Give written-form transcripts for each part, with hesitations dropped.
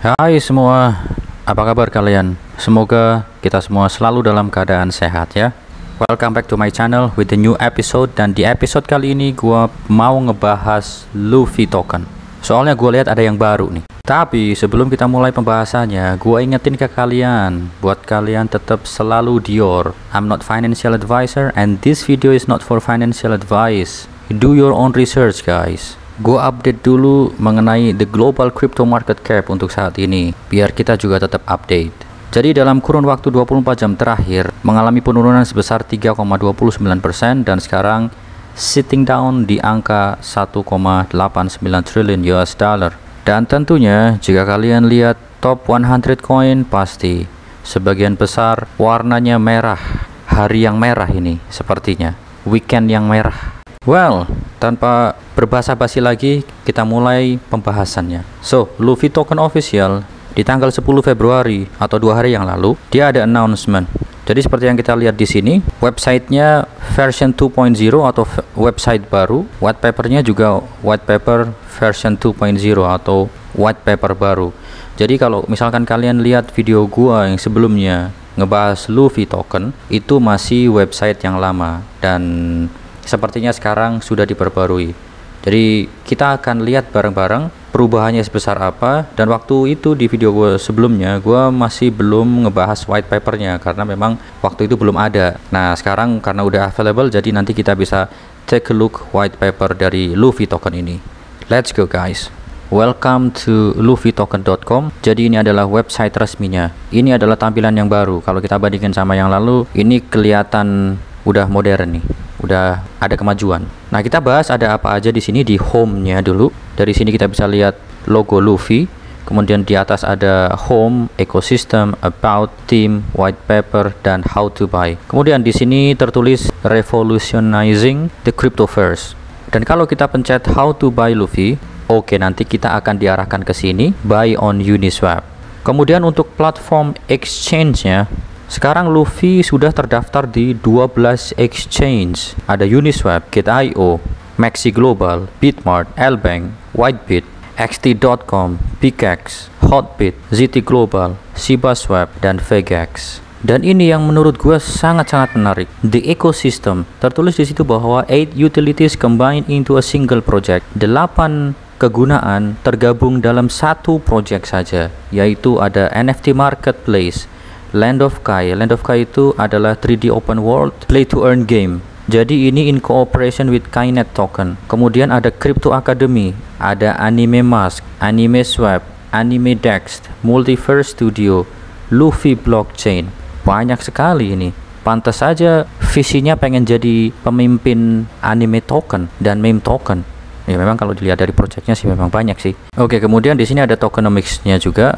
Hai semua, apa kabar kalian? Semoga kita semua selalu dalam keadaan sehat ya. Welcome back to my channel with the new episode. Dan di episode kali ini gua mau ngebahas Luffy token. Soalnya gue lihat ada yang baru nih. Tapi sebelum kita mulai pembahasannya, gua ingetin ke kalian, buat kalian tetap selalu Dior. I'm not financial advisor and this video is not for financial advice. Do your own research guys. Gue update dulu mengenai the global crypto market cap untuk saat ini, biar kita juga tetap update. Jadi dalam kurun waktu 24 jam terakhir, mengalami penurunan sebesar 3,29% dan sekarang sitting down di angka 1,89 triliun US dollar. Dan tentunya jika kalian lihat top 100 coin, pasti sebagian besar warnanya merah. Hari yang merah ini sepertinya, weekend yang merah. Well, tanpa berbasa-basi lagi, kita mulai pembahasannya. So, Luffy token official di tanggal 10 Februari atau 2 hari yang lalu, dia ada announcement. Jadi seperti yang kita lihat di sini, websitenya version 2.0 atau website baru, white papernya juga white paper version 2.0 atau white paper baru. Jadi kalau misalkan kalian lihat video gua yang sebelumnya ngebahas Luffy token, itu masih website yang lama dan sepertinya sekarang sudah diperbarui. Jadi kita akan lihat bareng-bareng perubahannya sebesar apa. Dan waktu itu di video gue sebelumnya, gue masih belum ngebahas white papernya karena memang waktu itu belum ada. Nah sekarang karena udah available, jadi nanti kita bisa take a look white paper dari Luffy token ini. Let's go guys. Welcome to luffytoken.com. Jadi ini adalah website resminya. Ini adalah tampilan yang baru. Kalau kita bandingkan sama yang lalu, ini kelihatan udah modern nih, udah ada kemajuan. Nah kita bahas ada apa aja di sini di home-nya dulu. Dari sini kita bisa lihat logo Luffy, kemudian di atas ada home, ecosystem, about, theme, white paper, dan how to buy. Kemudian di sini tertulis revolutionizing the cryptoverse. Dan kalau kita pencet how to buy Luffy, oke, nanti kita akan diarahkan ke sini, buy on Uniswap. Kemudian untuk platform exchange-nya, sekarang Luffy sudah terdaftar di 12 exchange. Ada Uniswap, Gate.io, Maxi Global, Bitmart, Lbank, Whitebit, XT.com, Pickaxe, Hotbit, ZT Global, Shiba Swap, dan Vegex. Dan ini yang menurut gue sangat-sangat menarik. The ecosystem. Tertulis di situ bahwa 8 utilities combined into a single project. 8 kegunaan tergabung dalam satu project saja, yaitu ada NFT Marketplace, Land of Kai. Land of Kai itu adalah 3D open world play to earn game. Jadi ini in cooperation with Kainet token. Kemudian ada Crypto Academy, ada Anime Mask, Anime Swap, Anime Dex, Multiverse Studio, Luffy Blockchain. Banyak sekali ini. Pantas saja visinya pengen jadi pemimpin anime token dan meme token. Ya memang kalau dilihat dari projectnya sih memang banyak sih. Oke, kemudian di sini ada tokenomics-nya juga.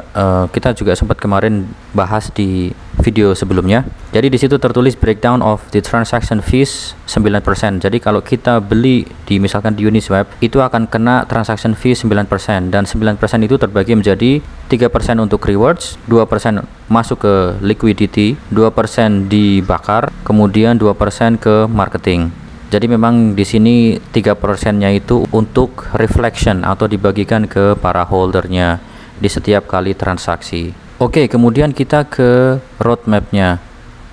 Kita juga sempat kemarin bahas di video sebelumnya. Jadi di situ tertulis breakdown of the transaction fees 9%. Jadi kalau kita beli di misalkan di Uniswap, itu akan kena transaction fee 9%, dan 9% itu terbagi menjadi 3% untuk rewards, 2% masuk ke liquidity, 2% dibakar, kemudian 2% ke marketing. Jadi memang di sini 3%-nya itu untuk reflection atau dibagikan ke para holdernya di setiap kali transaksi. Oke, kemudian kita ke roadmap-nya.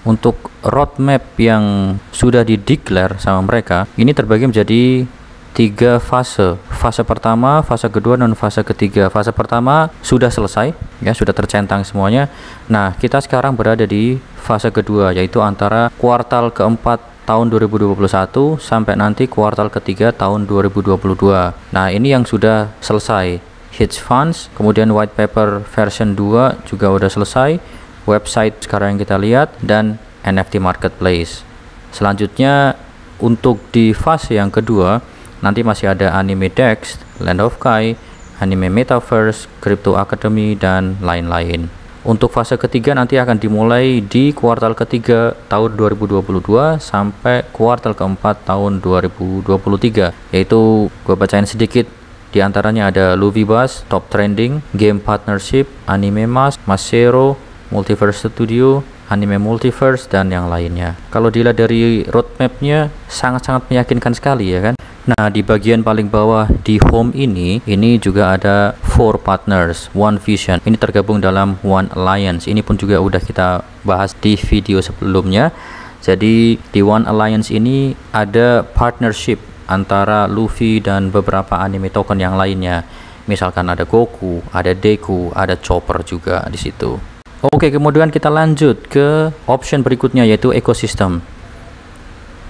Untuk roadmap yang sudah dideklar sama mereka, ini terbagi menjadi 3 fase. Fase pertama, fase kedua, dan fase ketiga. Fase pertama sudah selesai, ya sudah tercentang semuanya. Nah, kita sekarang berada di fase kedua, yaitu antara kuartal keempat tahun 2021 sampai nanti kuartal ketiga tahun 2022. Nah, ini yang sudah selesai. Hedge funds, kemudian white paper version 2 juga udah selesai. Website sekarang yang kita lihat, dan NFT marketplace. Selanjutnya untuk di fase yang kedua, nanti masih ada Anime Dex, Land of Kai, Anime Metaverse, Crypto Academy, dan lain-lain. Untuk fase ketiga nanti akan dimulai di kuartal ketiga tahun 2022 sampai kuartal keempat tahun 2023. Yaitu gue bacain sedikit. Di antaranya ada Luffy Buzz, Top Trending, Game Partnership, Anime Mask, Masero, Multiverse Studio, Anime Multiverse, dan yang lainnya. Kalau dilihat dari roadmapnya sangat-sangat meyakinkan sekali ya kan. Nah, di bagian paling bawah di home ini juga ada 4 partners, One Vision. Ini tergabung dalam One Alliance. Ini pun juga udah kita bahas di video sebelumnya. Jadi di One Alliance ini ada partnership antara Luffy dan beberapa anime token yang lainnya. Misalkan ada Goku, ada Deku, ada Chopper juga di situ. Oke, kemudian kita lanjut ke option berikutnya yaitu ekosistem.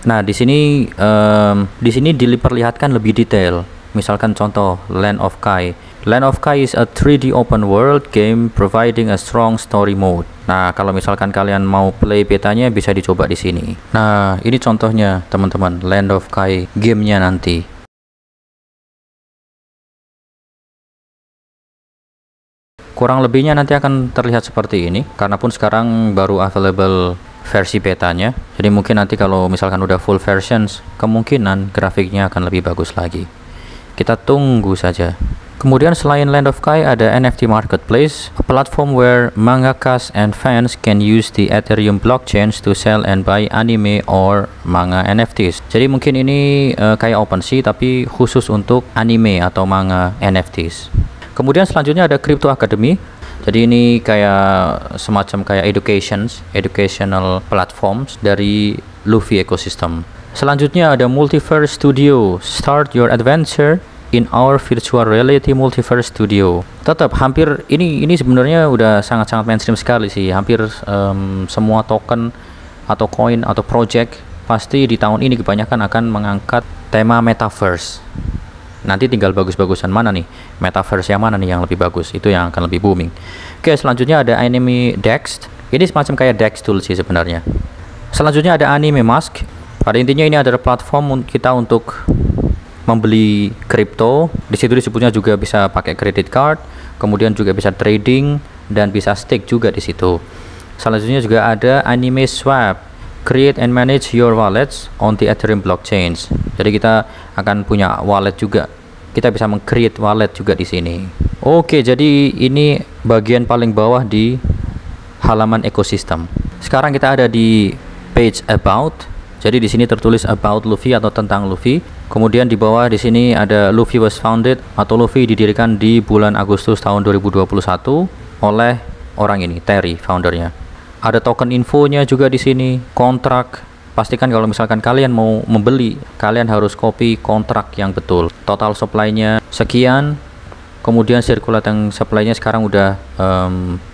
Nah, di sini diperlihatkan lebih detail. Misalkan contoh Land of Kai. Land of Kai is a 3D open world game providing a strong story mode. Nah, kalau misalkan kalian mau play betanya bisa dicoba di sini. Nah, ini contohnya teman-teman, Land of Kai gamenya nanti. Kurang lebihnya nanti akan terlihat seperti ini, karena pun sekarang baru available versi betanya. Jadi mungkin nanti kalau misalkan udah full versions, kemungkinan grafiknya akan lebih bagus lagi. Kita tunggu saja. Kemudian selain Land of Kai ada NFT Marketplace, a platform where mangakas and fans can use the Ethereum blockchain to sell and buy anime or manga NFTs. Jadi mungkin ini kayak OpenSea tapi khusus untuk anime atau manga NFTs. Kemudian selanjutnya ada Crypto Academy. Jadi ini kayak semacam kayak educational platforms dari Luffy ecosystem. Selanjutnya ada Multiverse Studio. Start your adventure in our virtual reality Multiverse Studio. Tetap hampir ini sebenarnya udah sangat-sangat mainstream sekali sih. Hampir semua token atau koin atau project pasti di tahun ini kebanyakan akan mengangkat tema metaverse. Nanti tinggal bagus-bagusan mana nih, metaverse yang mana nih yang lebih bagus, itu yang akan lebih booming. Oke, selanjutnya ada Anime Dex. Ini semacam kayak Dex tool sih sebenarnya. Selanjutnya ada Anime Mask. Pada intinya ini adalah platform kita untuk membeli kripto. Di situ disebutnya juga bisa pakai credit card, kemudian juga bisa trading dan bisa stake juga di situ. Selanjutnya juga ada Anime Swap. Create and manage your wallets on the Ethereum blockchains. Jadi kita akan punya wallet juga. Kita bisa meng-create wallet juga di sini. Oke, jadi ini bagian paling bawah di halaman ekosistem. Sekarang kita ada di page about. Jadi di sini tertulis about Luffy atau tentang Luffy. Kemudian di bawah di sini ada Luffy was founded atau Luffy didirikan di bulan Agustus tahun 2021 oleh orang ini, Terry, foundernya. Ada token infonya juga di sini, kontrak. Pastikan kalau misalkan kalian mau membeli, kalian harus copy kontrak yang betul. Total supply-nya sekian, kemudian circulating supply-nya sekarang udah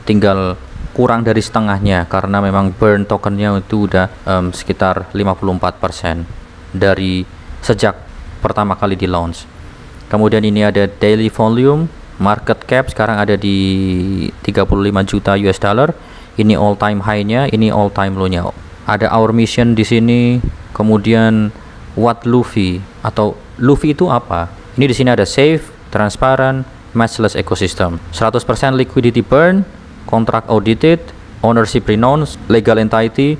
tinggal kurang dari setengahnya karena memang burn tokennya itu udah sekitar 54% dari sejak pertama kali di launch. Kemudian ini ada daily volume, market cap sekarang ada di 35 juta US dollar. Ini all time high-nya, ini all time low-nya. Ada our mission di sini, kemudian what Luffy atau Luffy itu apa? Ini di sini ada safe, transparent, matchless ecosystem. 100% liquidity burn, contract audited, ownership renounced, legal entity,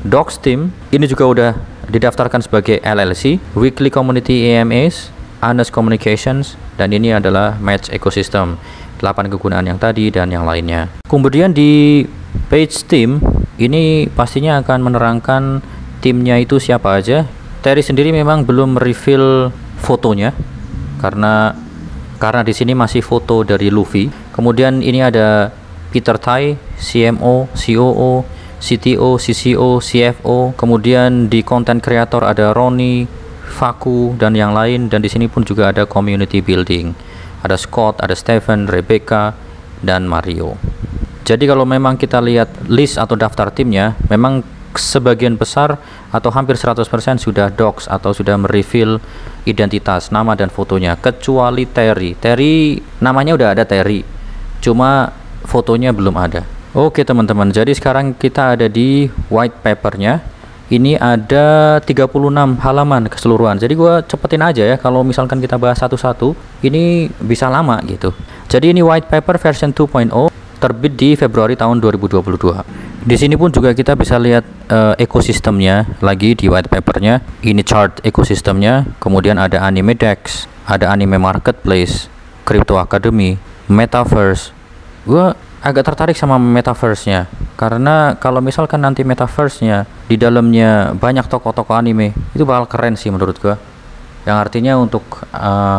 docs team. Ini juga udah didaftarkan sebagai LLC, weekly community AMAs, honest communications, dan ini adalah match ecosystem. 8 kegunaan yang tadi dan yang lainnya. Kemudian di page team ini pastinya akan menerangkan timnya itu siapa aja. Terry sendiri memang belum reveal fotonya karena di sini masih foto dari Luffy. Kemudian ini ada Peter Tai, CMO, COO, CTO, CCO, CFO. Kemudian di content creator ada Ronnie, Faku dan yang lain, dan di sini pun juga ada community building. Ada Scott, ada Stephen, Rebecca, dan Mario. Jadi kalau memang kita lihat list atau daftar timnya, memang sebagian besar atau hampir 100% sudah docs atau sudah mereveal identitas, nama dan fotonya, kecuali Terry. Terry namanya udah ada Terry, cuma fotonya belum ada. Oke teman-teman, jadi sekarang kita ada di white papernya. Ini ada 36 halaman keseluruhan. Jadi gua cepetin aja ya, kalau misalkan kita bahas satu-satu ini bisa lama gitu. Jadi ini white paper version 2.0 terbit di Februari tahun 2022. Di sini pun juga kita bisa lihat ekosistemnya lagi di white papernya. Ini chart ekosistemnya, kemudian ada Anime Dex, ada Anime Marketplace, Crypto Academy, Metaverse. Gua agak tertarik sama metaverse-nya karena kalau misalkan nanti metaverse-nya di dalamnya banyak tokoh-tokoh anime, itu bakal keren sih menurut gua. yang artinya untuk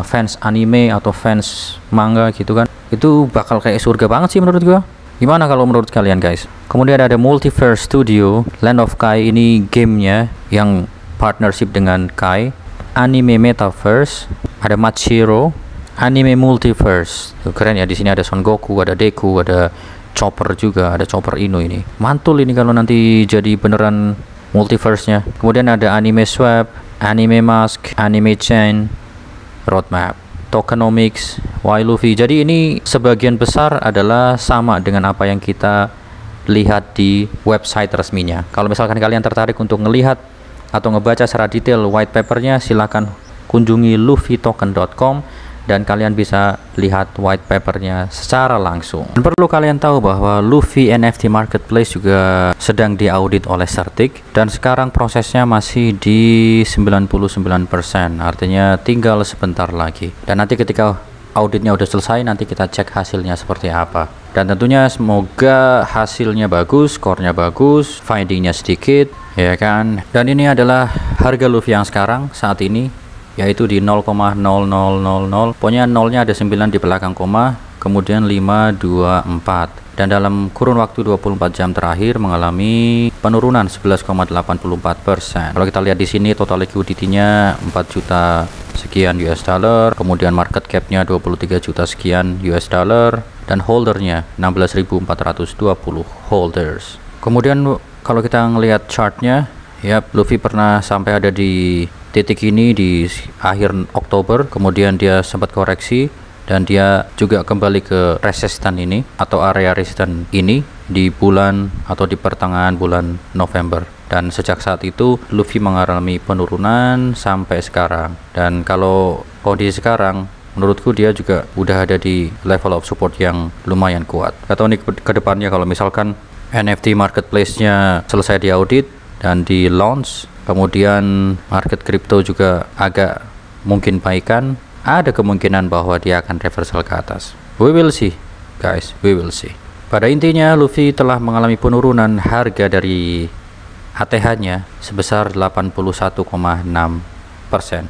fans anime atau fans manga gitu kan, itu bakal kayak surga banget sih menurut gua. Gimana kalau menurut kalian guys? Kemudian ada Multiverse Studio, Land of Kai, ini gamenya yang partnership dengan Kai. Anime Metaverse, ada Machiro, Anime Multiverse. Tuh, keren ya, di sini ada Son Goku, ada Deku, ada Chopper juga, ada Chopper Ino ini. Mantul ini kalau nanti jadi beneran multiverse-nya. Kemudian ada Anime Swap, Anime Mask, Anime Chain, Roadmap, Tokenomics, Y Luffy. Jadi ini sebagian besar adalah sama dengan apa yang kita lihat di website resminya. Kalau misalkan kalian tertarik untuk melihat atau ngebaca secara detail white papernya, silahkan kunjungi luffytoken.com dan kalian bisa lihat white papernya secara langsung. Dan perlu kalian tahu bahwa Luffy NFT Marketplace juga sedang diaudit oleh Certic dan sekarang prosesnya masih di 99%, artinya tinggal sebentar lagi. Dan nanti ketika auditnya udah selesai, nanti kita cek hasilnya seperti apa. Dan tentunya semoga hasilnya bagus, skornya bagus, findingnya sedikit, ya kan. Dan ini adalah harga Luffy yang sekarang saat ini, yaitu di 0,0000, pokoknya nolnya ada 9 di belakang koma, kemudian 524, dan dalam kurun waktu 24 jam terakhir mengalami penurunan 11,84%. Kalau kita lihat di sini total liquidity-nya 4 juta sekian US dollar, kemudian market cap-nya 23 juta sekian US dollar, dan holdernya 16.420 holders. Kemudian kalau kita ngelihat chartnya, ya Luffy pernah sampai ada di titik ini di akhir Oktober, kemudian dia sempat koreksi dan dia juga kembali ke resistan ini atau area resistan ini di bulan atau di pertengahan bulan November, dan sejak saat itu Luffy mengalami penurunan sampai sekarang. Dan kalau kondisi sekarang menurutku dia juga udah ada di level of support yang lumayan kuat. Atau nih ke depannya kalau misalkan NFT marketplace-nya selesai diaudit dan di launch, kemudian market crypto juga agak mungkin baikan, ada kemungkinan bahwa dia akan reversal ke atas. We will see guys, we will see. Pada intinya Luffy telah mengalami penurunan harga dari ATH-nya sebesar 81,6%.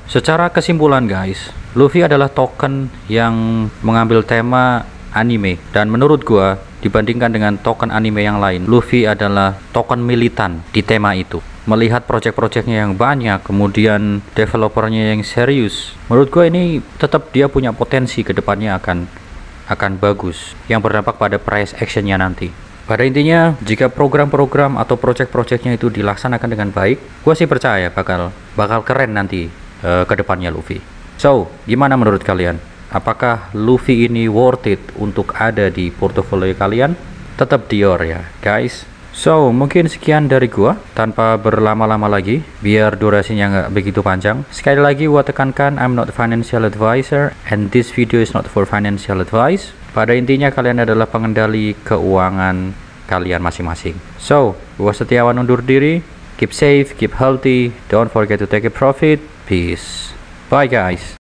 Secara kesimpulan guys, Luffy adalah token yang mengambil tema anime, dan menurut gua dibandingkan dengan token anime yang lain, Luffy adalah token militan di tema itu. Melihat project-projectnya yang banyak, kemudian developernya yang serius, menurut gue ini tetap dia punya potensi ke depannya akan bagus, yang berdampak pada price actionnya nanti. Pada intinya, jika program-program atau project-projectnya itu dilaksanakan dengan baik, gue sih percaya bakal keren nanti ke depannya Luffy. So, gimana menurut kalian? Apakah Luffy ini worth it untuk ada di portofolio kalian? Tetap Dior ya guys. So, mungkin sekian dari gua, tanpa berlama-lama lagi biar durasinya nggak begitu panjang. Sekali lagi gua tekankan, I'm not a financial advisor and this video is not for financial advice. Pada intinya kalian adalah pengendali keuangan kalian masing-masing. So, gua Setiawan undur diri. Keep safe, keep healthy, don't forget to take a profit. Peace. Bye guys.